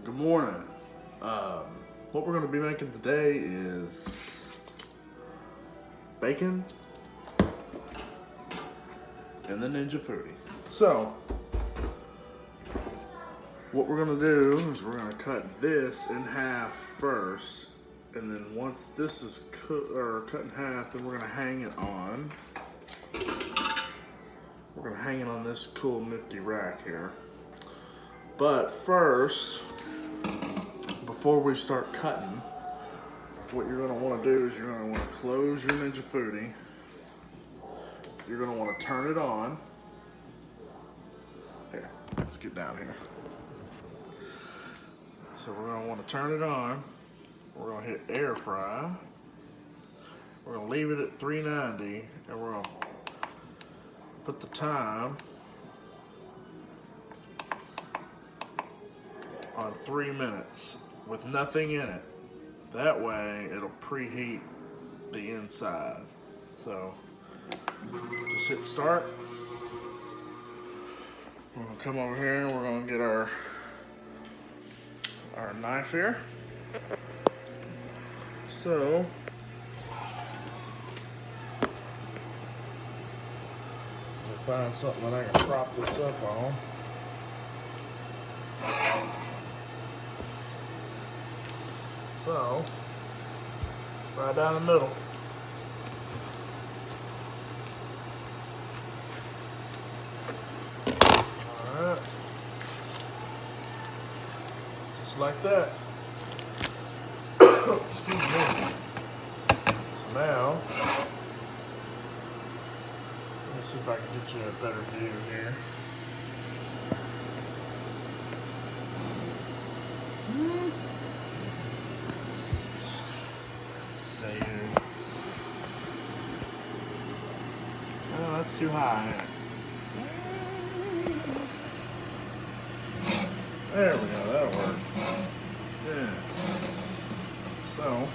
Good morning. What we're going to be making today is bacon and the Ninja Foodi. So, what we're going to do is we're going to cut this in half first, and then once this is cut in half, then we're going to hang it on. We're going to hang it on this cool nifty rack here. But first, before we start cutting, what you're going to want to do is you're going to want to close your Ninja Foodi. You're going to want to turn it on. Here, let's get down here. So we're going to want to turn it on. We're going to hit air fry. We're going to leave it at 390, and we're going to put the time on 3 minutes with nothing in it. That way it'll preheat the inside. So just hit start. We're gonna come over here and we're gonna get our knife here. So I'll find something that I can prop this up on. So, right down the middle. Alright. Just like that. Excuse me. So now, let me see if I can get you a better view here. Oh, that's too high. There we go, that'll work. Yeah. So,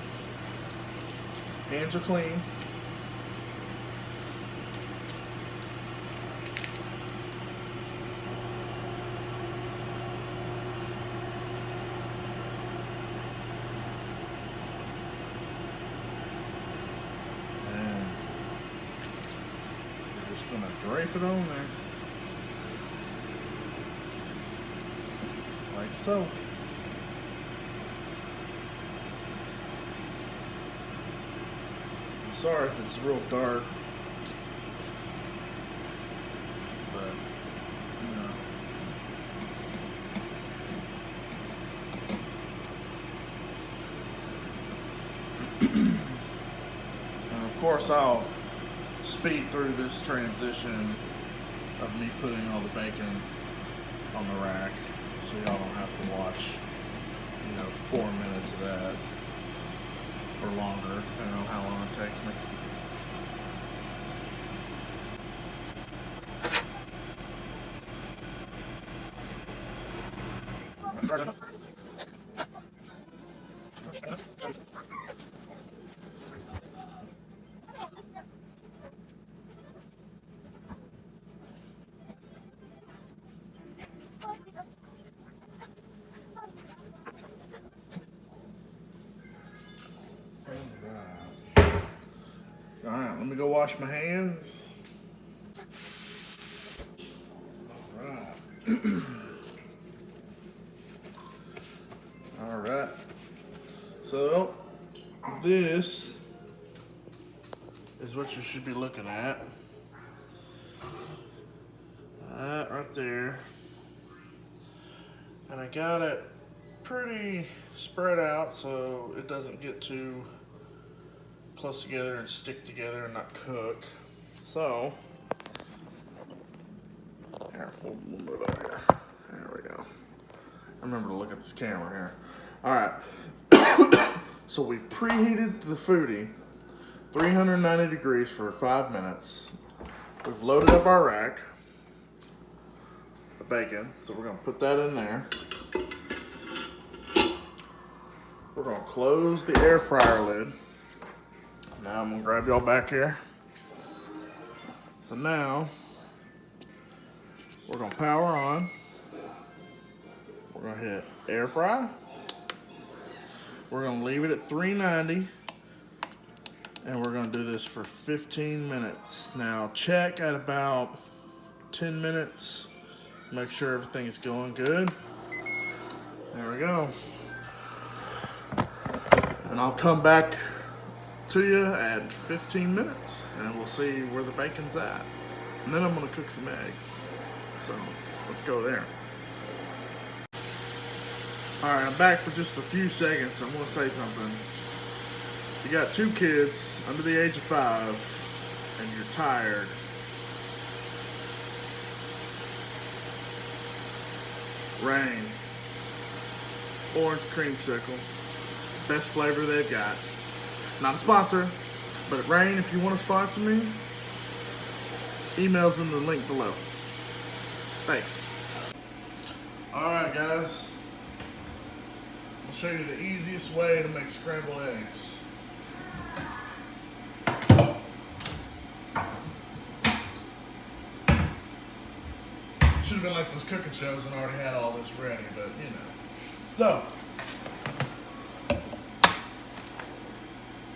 hands are clean. Gonna drape it on there like so. I'm sorry if it's real dark, but you know. And of course I'll speed through this transition of me putting all the bacon on the rack, so y'all don't have to watch, 4 minutes of that or longer. I don't know how long it takes me. Alright, let me go wash my hands. Alright. Alright. So, this is what you should be looking at. That right there. And I got it pretty spread out so it doesn't get too close together and stick together and not cook. So, here, we'll move over here. There we go. I remember to look at this camera here. All right. So we preheated the foodi 390 degrees for 5 minutes. We've loaded up our rack, the bacon. So we're gonna put that in there. We're gonna close the air fryer lid. Now I'm gonna grab y'all back here. So now we're gonna power on. We're gonna gonna hit air fry. We're gonna leave it at 390. And we're gonna do this for 15 minutes. Now check at about 10 minutes. Make sure everything is going good. There we go. And I'll come back to you at 15 minutes and we'll see where the bacon's at. And then I'm gonna cook some eggs. So let's go there. All right, I'm back for just a few seconds. I'm gonna say something. You got 2 kids under the age of 5 and you're tired. Rain. Orange creamsicle. Best flavor they've got. Not a sponsor, but at Rain, if you want to sponsor me, email's in the link below. Thanks. Alright guys, I'll show you the easiest way to make scrambled eggs. Should have been like those cooking shows and already had all this ready, but you know. So,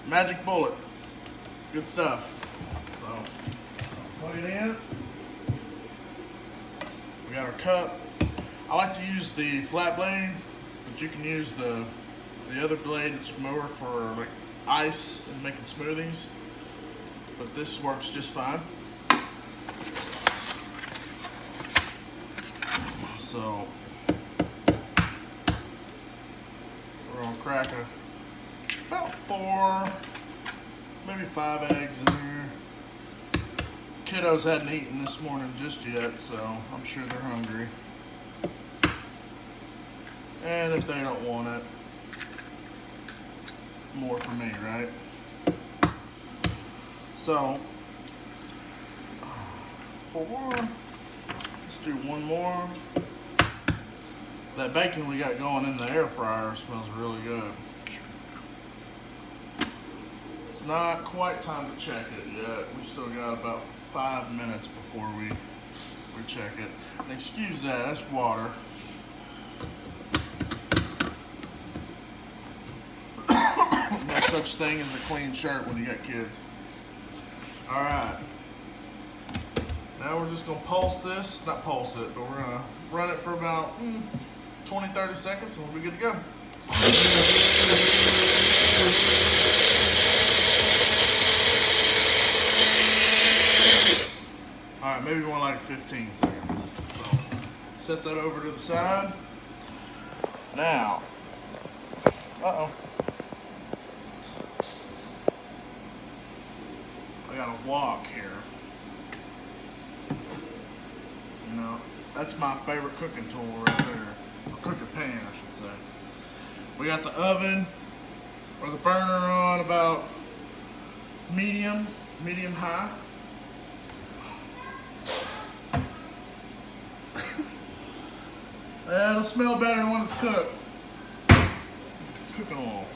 magic bullet, good stuff. So, plug it in. We got our cup. I like to use the flat blade, but you can use the other blade. It's more for like ice and making smoothies, but this works just fine. So we're gonna crack about 4, maybe 5 eggs in here. Kiddos hadn't eaten this morning just yet, so I'm sure they're hungry. And if they don't want it, more for me, right? So 4. Let's do 1 more. That bacon we got going in the air fryer smells really good. It's not quite time to check it yet. We still got about 5 minutes before we check it. And excuse that, that's water. No such thing as a clean shirt when you got kids. Alright. Now we're just gonna pulse this, not pulse it, but we're gonna run it for about 20-30 seconds and we'll be good to go. Alright, maybe more like 15 seconds. So set that over to the side. Now, I got a wok here. You know, that's my favorite cooking tool right there. Or cooking pan, I should say. We got the oven or the burner on about medium high. It'll smell better when it's cooked. Cooking oil.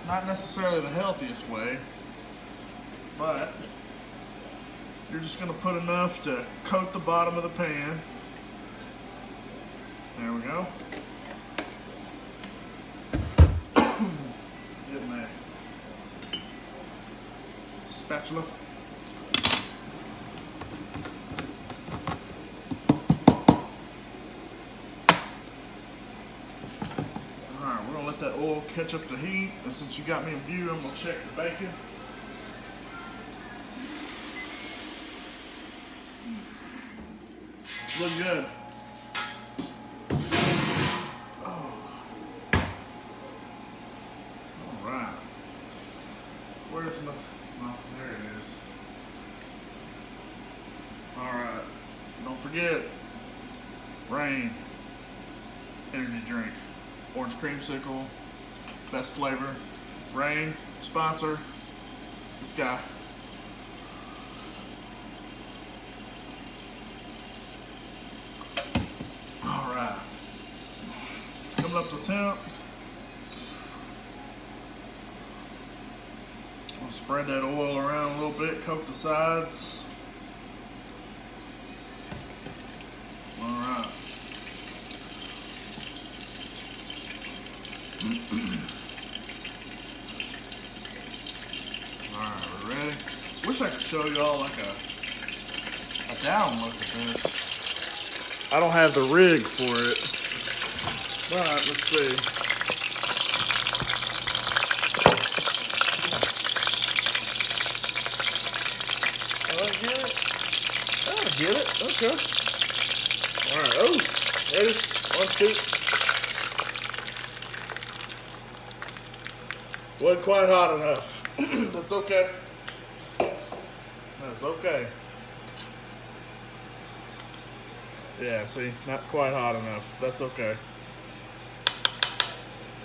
Not necessarily the healthiest way, but you're just going to put enough to coat the bottom of the pan. There we go. Get my spatula. Alright, we're going to let that oil catch up to heat. And since you got me in view, I'm going to check the bacon. It's looking good. Where's my, oh, there it is. Alright, don't forget, Rain energy drink, orange creamsicle, best flavor. Rain, sponsor, this guy. Alright, it's coming up to temp. I'll spread that oil around a little bit, coat the sides. Alright. Alright, we're ready. Wish I could show y'all like a down look at this. I don't have the rig for it. But let's see. Oh, I get it. Oh, I get it. Okay. Alright, oh, ready? 1, 2. Wasn't quite hot enough. That's okay. That's okay. Yeah, see, not quite hot enough. That's okay.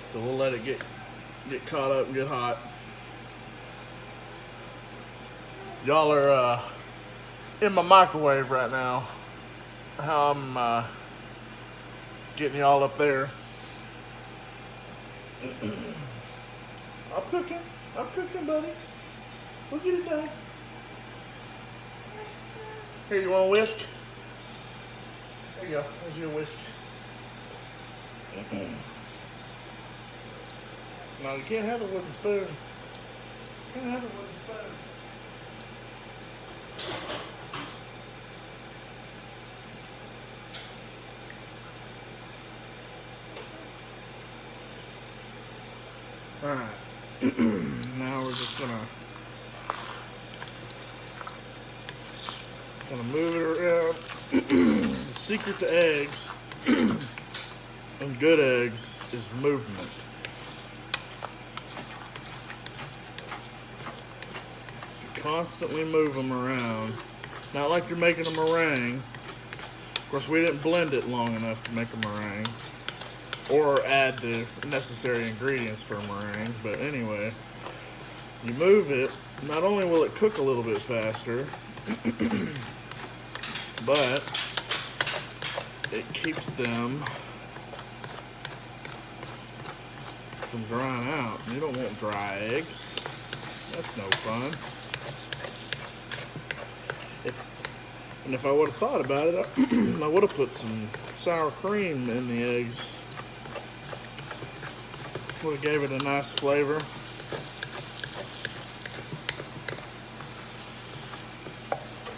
So we'll let it get caught up and get hot. Y'all are in my microwave right now. How I'm getting y'all up there. I'm cooking, buddy. We'll get it done. Here, you want a whisk? There you go. There's your whisk. No, you can't have the wooden spoon. You can't have the wooden spoon. Alright. Now we're just gonna move it around. The secret to eggs and good eggs is movement. You constantly move them around. Not like you're making a meringue. Of course, we didn't blend it long enough to make a meringue or add the necessary ingredients for a meringue. But anyway, you move it. Not only will it cook a little bit faster, but it keeps them from drying out. You don't want dry eggs. That's no fun. If I would have thought about it, I would have put some sour cream in the eggs. Would have gave it a nice flavor.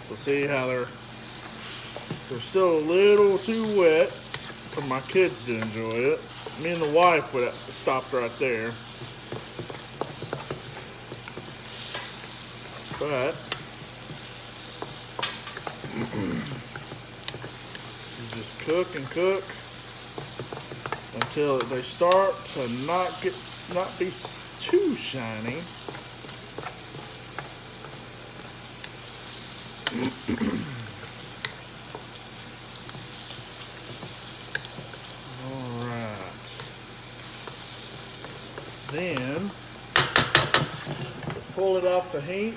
So see how they're still a little too wet for my kids to enjoy it. Me and the wife would have stopped right there. But you just cook and cook until they start to not be too shiny. Alright. Then pull it off the heat.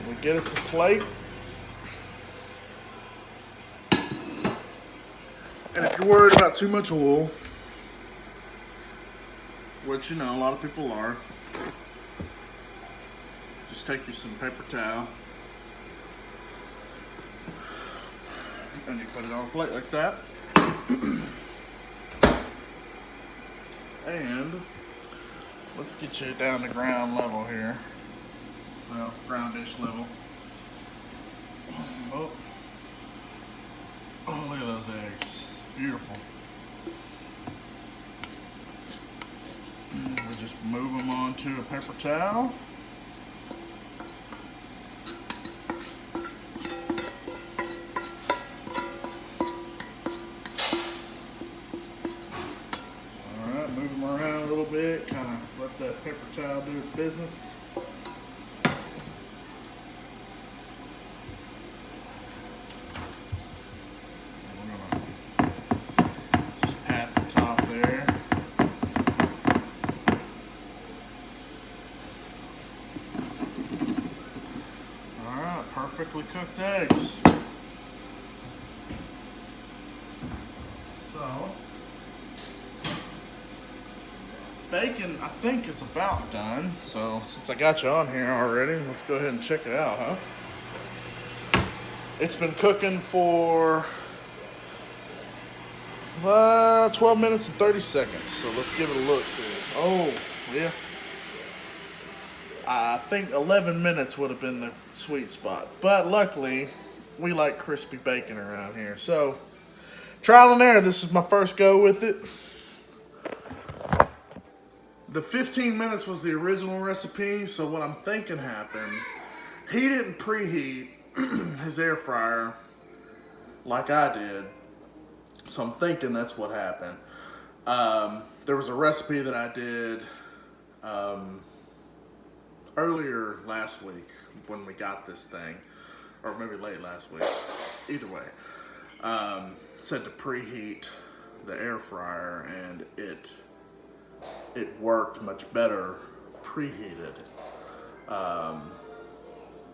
We get us a plate. And if you're worried about too much oil, which you know a lot of people are, just take you some paper towel and you put it on a plate like that. And let's get you down to ground level here. Well, groundish level. Oh, look at those eggs. Beautiful. We just move them onto a paper towel. Alright, move them around a little bit, kind of let that paper towel do its business. Perfectly cooked eggs. So, bacon I think is about done. So since I got you on here already, let's go ahead and check it out, huh? It's been cooking for 12 minutes and 30 seconds. So let's give it a look. See. Oh, yeah. I think 11 minutes would have been the sweet spot. But luckily, we like crispy bacon around here. So, trial and error. This is my first go with it. The 15 minutes was the original recipe. So what I'm thinking happened, he didn't preheat his air fryer like I did. So I'm thinking that's what happened. There was a recipe that I did earlier last week when we got this thing, or maybe late last week, either way, said to preheat the air fryer, and it worked much better preheated.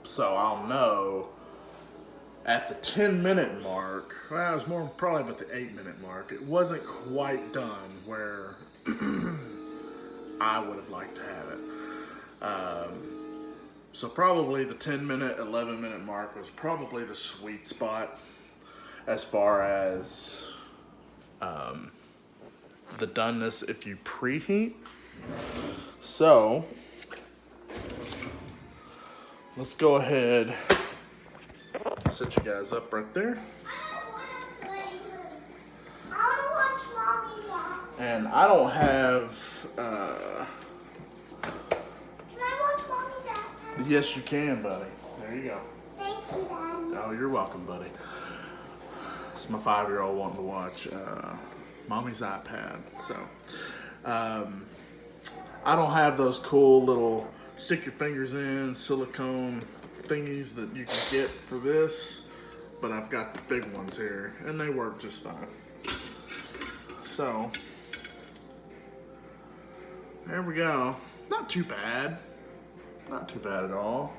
So I'll know at the 10-minute mark, well, it was more probably about the 8-minute mark, it wasn't quite done where I would have liked to have it. So probably the 10-minute, 11-minute mark was probably the sweet spot as far as the doneness if you preheat. So let's go ahead, set you guys up right there. And I don't have, yes, you can, buddy. There you go. Thank you, Daddy. Oh, you're welcome, buddy. It's my 5-year-old wanting to watch Mommy's iPad. So, I don't have those cool little stick your fingers in silicone thingies that you can get for this, but I've got the big ones here, and they work just fine. So, there we go. Not too bad. Not too bad at all.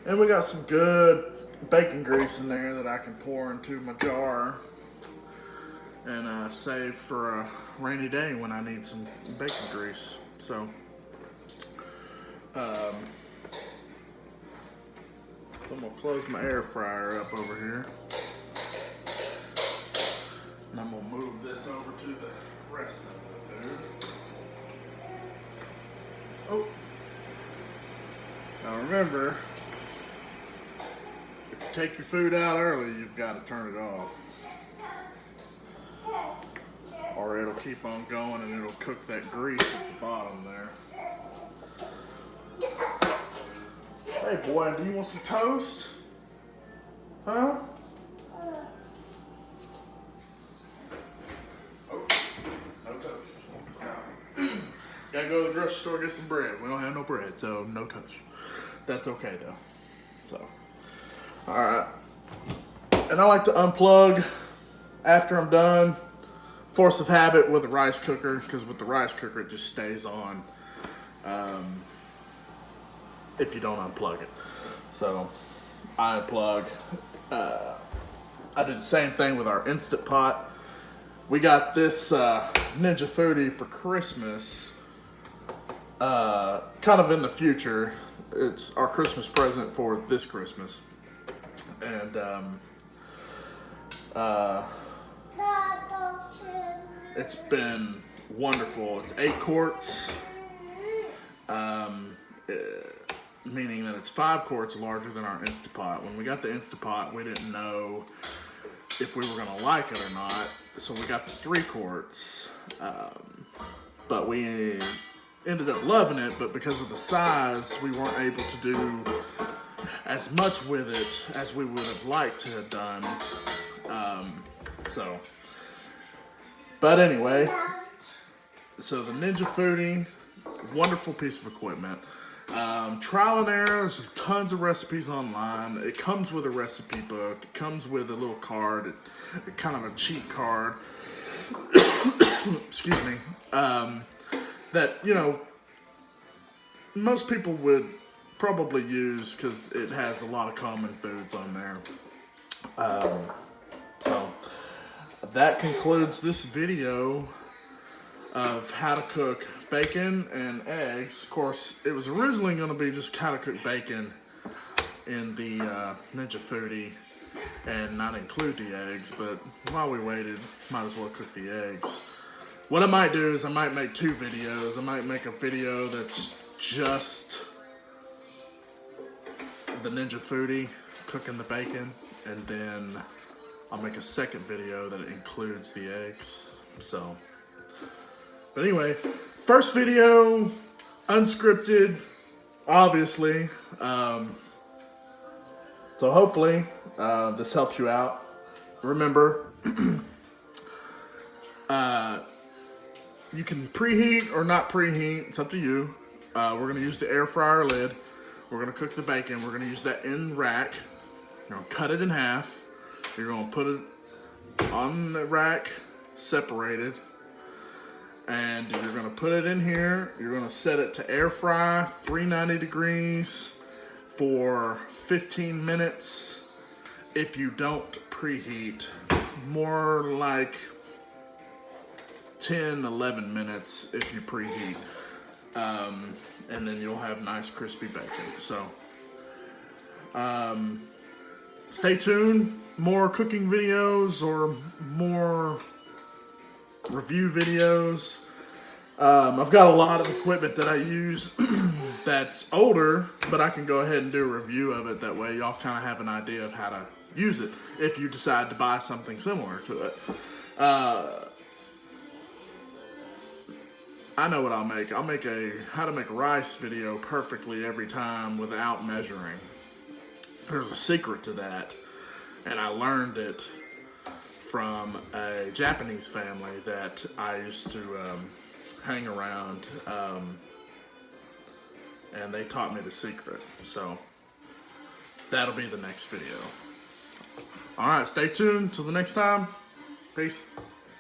And we got some good bacon grease in there that I can pour into my jar and save for a rainy day when I need some bacon grease. So, I'm gonna close my air fryer up over here. And I'm gonna move this over to the rest of the food. Oh. Now remember, if you take your food out early, you've got to turn it off. Or it'll keep on going and it'll cook that grease at the bottom there. Hey boy, do you want some toast? Huh? Oh, no toast. Gotta go to the grocery store, get some bread. We don't have no bread, so no toast. That's okay though. So, all right. And I like to unplug after I'm done. Force of habit with a rice cooker, because with the rice cooker it just stays on if you don't unplug it. So I unplug. I do the same thing with our Instant Pot. We got this Ninja Foodi for Christmas, kind of in the future. It's our Christmas present for this Christmas. And it's been wonderful. It's 8 quarts, meaning that it's 5 quarts larger than our Instant Pot. When we got the Instant Pot, we didn't know if we were gonna like it or not, so we got the 3 quarts. But we ended up loving it, but because of the size, we weren't able to do as much with it as we would have liked to have done. But anyway, so the Ninja Foodi, wonderful piece of equipment. Trial and error, there's tons of recipes online. It comes with a recipe book. It comes with a little card, kind of a cheat card. Excuse me. That, you know, most people would probably use because it has a lot of common foods on there. So that concludes this video of how to cook bacon and eggs. Of course, it was originally going to be just how to cook bacon in the Ninja Foodi, and not include the eggs, but while we waited, might as well cook the eggs. What I might do is I might make 2 videos. I might make a video that's just the Ninja Foodi cooking the bacon, and then I'll make a second video that includes the eggs. So, but anyway, first video, unscripted, obviously. So hopefully this helps you out. Remember, you can preheat or not preheat. It's up to you. We're gonna use the air fryer lid. We're gonna cook the bacon. We're gonna use that in rack. You're gonna cut it in half. You're gonna put it on the rack, separated. And you're gonna put it in here. You're gonna set it to air fry, 390 degrees for 15 minutes. If you don't preheat, more like 10, 11 minutes if you preheat. And then you'll have nice crispy bacon. So, stay tuned. More cooking videos or more review videos. I've got a lot of equipment that I use that's older, but I can go ahead and do a review of it. That way y'all kind of have an idea of how to use it if you decide to buy something similar to it. I know what I'll make. I'll make a how to make rice video perfectly every time without measuring. There's a secret to that, and I learned it from a Japanese family that I used to hang around, and they taught me the secret. So that'll be the next video. All right, stay tuned till the next time. Peace.